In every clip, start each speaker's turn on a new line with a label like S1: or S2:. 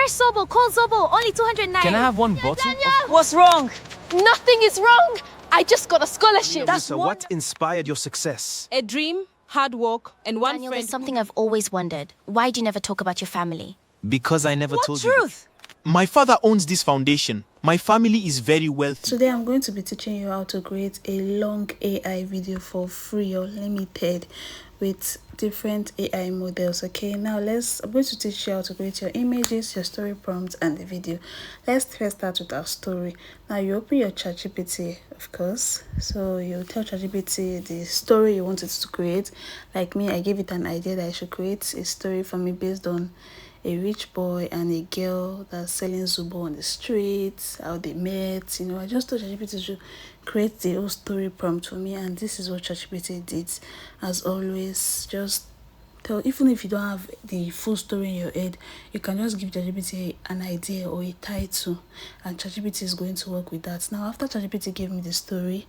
S1: Fresh Zobo, cold Zobo, only 200 naira.
S2: Can I have one bottle?
S3: What's wrong?
S1: Nothing is wrong. I just got a scholarship.
S3: That's
S4: what inspired your success?
S3: A dream, hard work, and one
S1: Daniel,
S3: friend.
S1: there's something I've always wondered. Why do you never talk about your family?
S4: Because I never
S3: What
S4: told you.
S3: truth?
S4: My father owns this foundation. My family is very wealthy.
S5: Today I'm going to be teaching you how to create a long AI video for free or limited with different AI models. Okay, now I'm going to teach you how to create your images, your story prompts, and the video. Let's first start with our story. Now you open your ChatGPT, of course. So you tell ChatGPT the story you wanted to create. Like me, I gave it an idea that I should create a story for me based on a rich boy and a girl that's selling Zubo on the streets, how they met. I just told ChatGPT to create the whole story prompt for me, and this is what ChatGPT did. As always, just tell, even if you don't have the full story in your head, you can just give ChatGPT an idea or a title, and ChatGPT is going to work with that. Now, after ChatGPT gave me the story,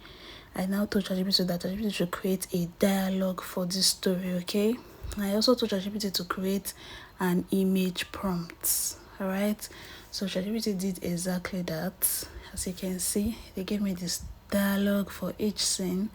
S5: I now told ChatGPT that ChatGPT should create a dialogue for this story, okay? I also told ChatGPT to create an image prompt. Alright, so ChatGPT did exactly that. As you can see, they gave me this dialogue for each scene,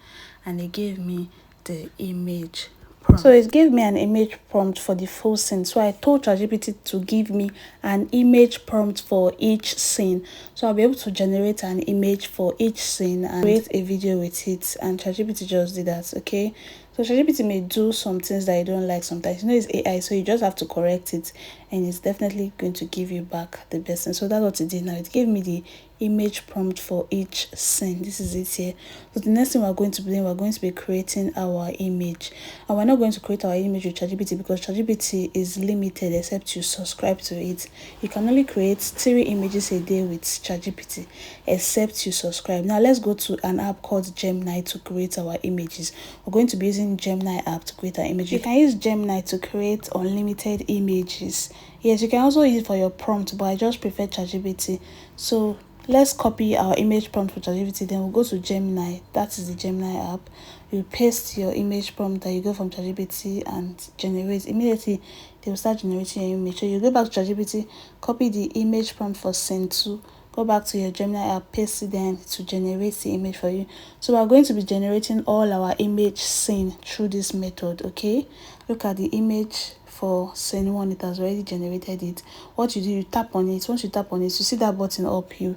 S5: and they gave me the image prompt. So it gave me an image prompt for the full scene. So I told ChatGPT to give me an image prompt for each scene. So I'll be able to generate an image for each scene and create a video with it. And ChatGPT just did that, okay? So ChatGPT may do some things that you don't like sometimes. It's AI, so you just have to correct it, and it's definitely going to give you back the best thing. So that's what it did now. It gave me the image prompt for each scene. This is it here. So the next thing we're going to be doing, we're going to be creating our image. And we're not going to create our image with ChatGPT because ChatGPT is limited except you subscribe to it. You can only create 3 images a day with ChatGPT except you subscribe. Now let's go to an app called Gemini to create our images. We're going to be using Gemini app to create our image. You can use Gemini to create unlimited images. Yes, you can also use it for your prompt, but I just prefer ChatGPT. So let's copy our image prompt for ChatGPT, then we'll go to Gemini. That is the Gemini app. You paste your image prompt that you go from ChatGPT and generate. Immediately they will start generating your image. So you go back to ChatGPT, copy the image prompt for scene 2, go back to your Gemini app, paste it then to generate the image for you. So we're going to be generating all our image scene through this method, okay? Look at the image for scene 1, it has already generated it. What you do, you tap on it. Once you tap on it, you see that button up, you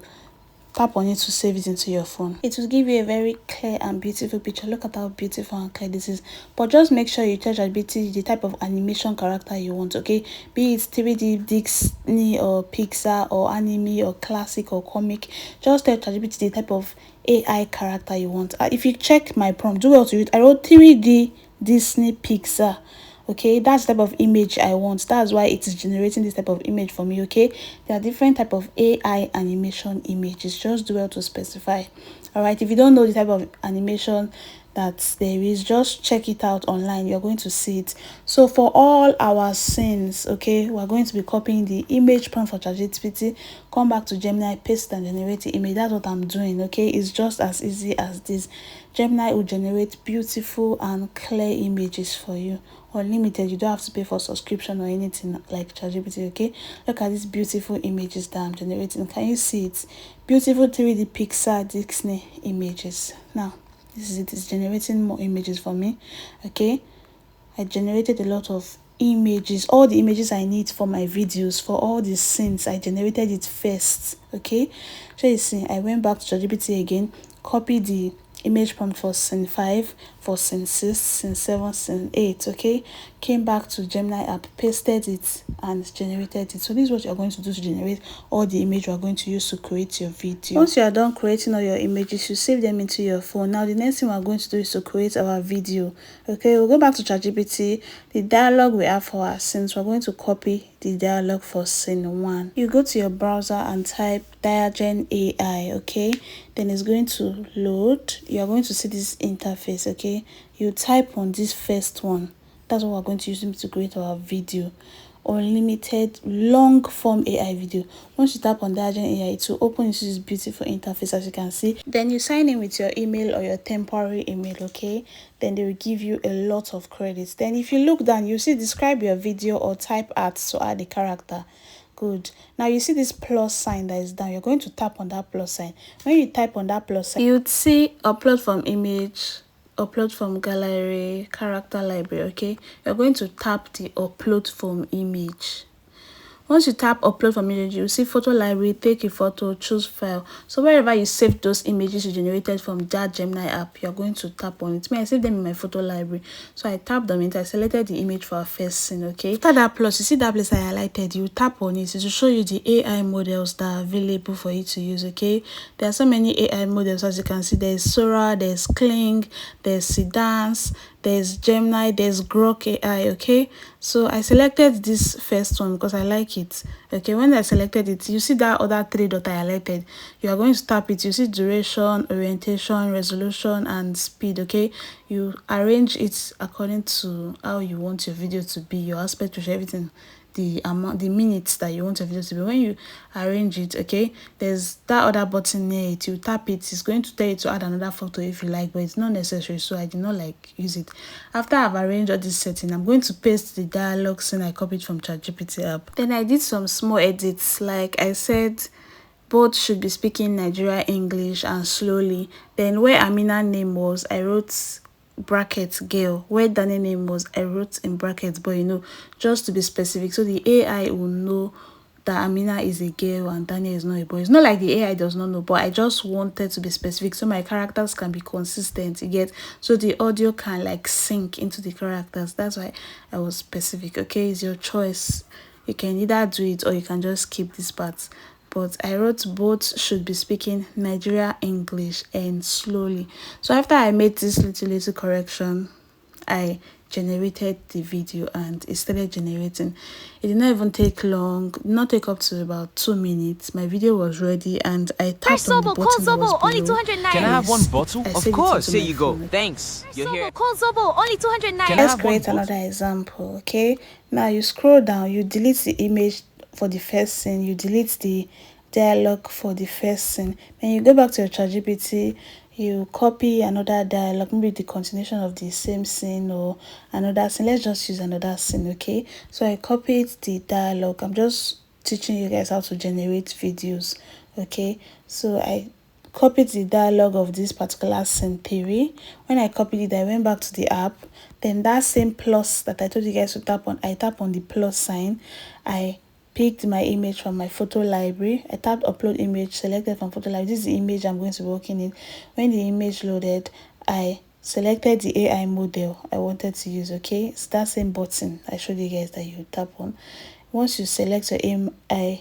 S5: tap on it to save it into your phone. It will give you a very clear and beautiful picture. Look at how beautiful and clear this is. But just make sure you tell ChatGPT the type of animation character you want, okay? Be it 3D, Disney or Pixar or anime or classic or comic. Just tell ChatGPT the type of AI character you want. If you check my prompt, do well to it. I wrote 3D, Disney, Pixar. Okay, that's the type of image I want. That's why it is generating this type of image for me. Okay, there are different type of AI animation images. Just do well to specify. All right, if you don't know the type of animation that there is, just check it out online. You're going to see it. So for all our scenes, okay, we're going to be copying the image prompt for ChatGPT, come back to Gemini, paste and generate the image. That's what I'm doing. Okay, it's just as easy as this. Gemini will generate beautiful and clear images for you. Unlimited, you don't have to pay for subscription or anything like ChatGPT. Okay, look at these beautiful images that I'm generating. Can you see it? Beautiful 3D Pixar Disney images. Now this is it. It's generating more images for me. Okay, I generated a lot of images, all the images I need for my videos, for all the scenes. I generated it first. Okay, so you see, I went back to ChatGPT again, copied the image prompt for scene 5, for scene 6, scene 7, scene 8. Okay, came back to Gemini app, pasted it and generated it. So this is what you're going to do to generate all the image you're going to use to create your video. Once you are done creating all your images, you save them into your phone. Now the next thing we're going to do is to create our video. Okay, we'll go back to ChatGPT. The dialogue we have for our scenes, we're going to copy the dialogue for scene 1. You go to your browser and type Diagen AI. Okay, then it's going to load. You're going to see this interface. Okay, you type on this first one. That's what we're going to use to create our video. Unlimited long form AI video. Once you tap on Diagen AI, it will open into this beautiful interface, as you can see. Then you sign in with your email or your temporary email. Okay, then they will give you a lot of credits. Then if you look down, you see describe your video or type art to add a character. Good. Now you see this plus sign that is down. You're going to tap on that plus sign. When you type on that plus sign, you'd see upload from image, upload from gallery, character library. Okay, you're going to tap the upload from image. Once you tap upload from image, you see photo library, take a photo, choose file. So wherever you saved those images you generated from that Gemini app, you're going to tap on it. Me, I saved them in my photo library. So I tapped on it, I selected the image for our first scene, okay? After that plus, you see that place I highlighted, you tap on it to show you the AI models that are available for you to use, okay? There are so many AI models, as you can see. There's Sora, there's Kling, there's Sedance, there's Gemini, there's Grok AI, okay? So I selected this first one because I like it. Okay, when I selected it, you see that other three dot I highlighted. You are going to tap it. You see duration, orientation, resolution, and speed. Okay, you arrange it according to how you want your video to be, your aspect ratio, everything, the amount, the minutes that you want your video to be. When you arrange it, okay, there's that other button near it. You tap it, it's going to tell you to add another photo if you like, but it's not necessary, so I did not like use it. After I've arranged all this setting, I'm going to paste the dialogue scene I copied from ChatGPT app. Then I did some small edits, like I said both should be speaking Nigeria English and slowly. Then where Amina name was, I wrote brackets girl. Where Daniel name was, I wrote in brackets boy, you know, just to be specific, so the AI will know that Amina is a girl and Daniel is not a boy. It's not like the AI does not know, but I just wanted to be specific so my characters can be consistent, you get, so the audio can like sync into the characters. That's why I was specific. Okay, it's your choice. You can either do it or you can just skip this part. But I wrote both should be speaking Nigeria English and slowly. So after I made this little correction, I generated the video and it started generating. It did not even take long, not take up to about 2 minutes. My video was ready and I tapped on the button that was
S1: only
S5: below.
S1: 200 naira.
S4: Can I have one bottle?
S5: I
S4: Of
S5: saved it
S4: course.
S5: into
S4: Here
S5: my
S4: you go.
S5: phone.
S4: Thanks. You're here.
S1: Call Zobo, only 200 naira.
S4: Can I
S5: Let's
S4: have one
S5: create
S4: bottle?
S5: another example, okay? Now you scroll down, you delete the image for the first scene, you delete the dialogue for the first scene. Then you go back to your ChatGPT, you copy another dialogue, maybe the continuation of the same scene or another scene. Let's just use another scene, okay? So I copied the dialogue. I'm just teaching you guys how to generate videos, okay? So I copied the dialogue of this particular scene theory. When I copied it, I went back to the app. Then that same plus that I told you guys to tap on, I tap on the plus sign. I picked my image from my photo library. I tapped upload image, selected from photo library. This is the image I'm going to be working in. When the image loaded, I selected the AI model I wanted to use, okay? It's that same button I showed you guys that you tap on. Once you select your AI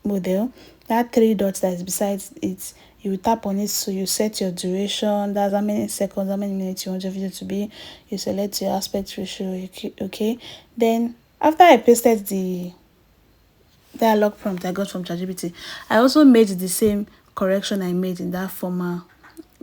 S5: model, that three dots that is beside it, you tap on it, so you set your duration, that's how many seconds, how many minutes you want your video to be. You select your aspect ratio, okay? Then after I pasted the dialogue prompt I got from ChatGPT, I also made the same correction I made in that former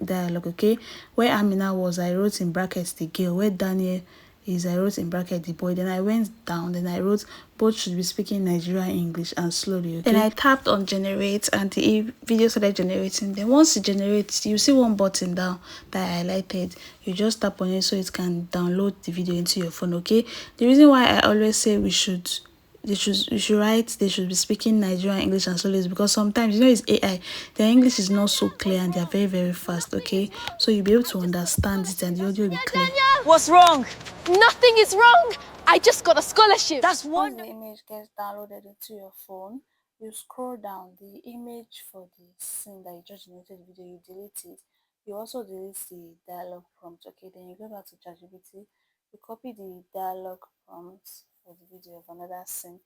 S5: dialogue, okay? Where Amina was, I wrote in brackets the girl. Where Daniel is, I wrote in bracket the boy. Then I went down, then I wrote both should be speaking Nigerian English and slowly, okay? Then I tapped on generate and the video started generating. Then once it generates, you see one button down that I highlighted. You just tap on it so it can download the video into your phone, okay? The reason why I always say we should write they should be speaking Nigerian English and slowly is because sometimes, you know, it's AI, their English is not so clear and they're very fast, okay? So you'll be able to understand it and the audio will be clear.
S3: What's wrong? Nothing is wrong. I just got a scholarship. That's
S5: Once
S3: wonderful.
S5: the image gets downloaded into your phone, you scroll down, the image for the scene that you just generated the video, you delete it. You also delete the dialogue prompt, okay? Then you go back to ChatGPT, you copy the dialogue prompt for the video of another scene.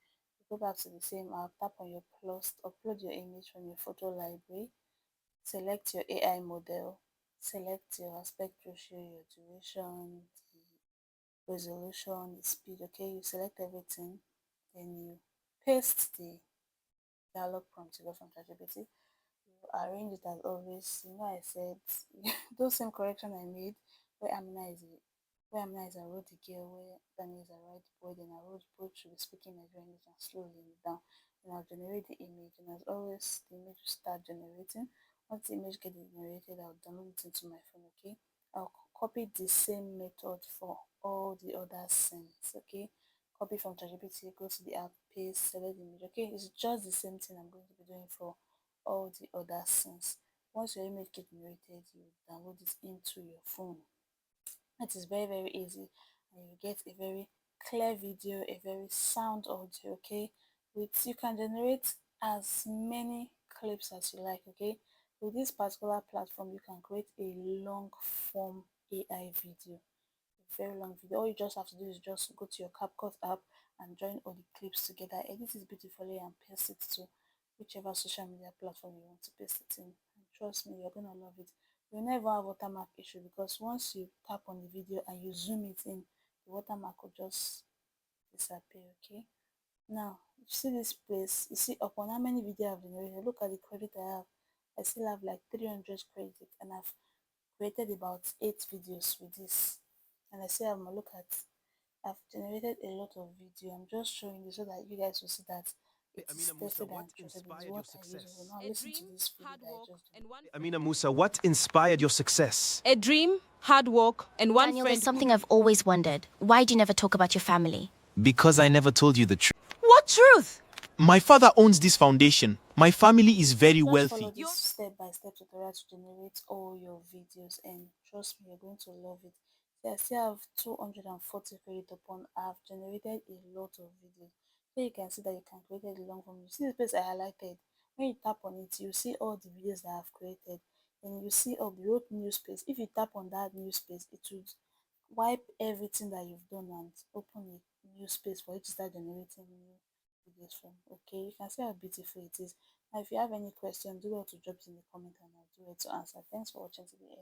S5: You go back to the same app, tap on your plus, upload your image from your photo library, select your AI model, select your aspect ratio, your duration, the resolution, the speed, okay? You select everything, then you paste the dialog prompt you got from ChatGPT. You arrange it as always. You know, I said those same correction I made where Amina is a I wrote the girl, where Daniel is I write the boy, then I wrote both should be speaking Nigerian English and slowly down. Then I'll generate the image, and as always, the image will start generating. Once the image gets generated, I'll download it into my phone, okay? I'll copy the same method for all the other scenes, okay? copy from ChatGPT, go to the app, paste, select the image. Okay, it's just the same thing I'm going to be doing for all the other scenes. Once your image gets generated, you download it into your phone. It is very, very easy, and you get a very clear video, a very sound audio. Okay, with you can generate as many clips as you like. Okay, with this particular platform you can create a long form AI video, a very long video. All you just have to do is just go to your CapCut app and join all the clips together, edit it beautifully, and paste it to whichever social media platform you want to paste it in. And trust me, you're gonna love it. You'll never have watermark issue, because once you tap on the video and you zoom it in, the watermark will just disappear. Okay, now you see this place, you see upon how many video I've generated. Look at the credit I have. I still have like 300 credit, and I've created about 8 videos with this. And I still have my look at, I've generated a lot of video. I'm just showing you so that you guys will see that it is tested and trusted. It is what I use. So now listen to this video that I just did.
S4: Amina Musa, what inspired your success?
S2: A dream, hard work, and one
S1: Daniel,
S2: friend.
S1: there's something I've always wondered. Why do you never talk about your family?
S4: Because I never told you the truth.
S2: What truth?
S4: My father owns this foundation. My family is very
S5: Just
S4: wealthy.
S5: follow this step-by-step tutorial to generate all your videos, and trust me, you're going to love it. See, I still have 240 credit upon. I've generated a lot of videos. So you can see that you can create a long form. You see the place I highlighted. When you tap on it, you see all the videos that I've created. And you see up the road new space. If you tap on that new space, it would wipe everything that you've done and open a new space for you to start generating new videos from. Okay, you can see how beautiful it is. Now if you have any questions, do well to drop it in the comment and I'll do it to answer. Thanks for watching today.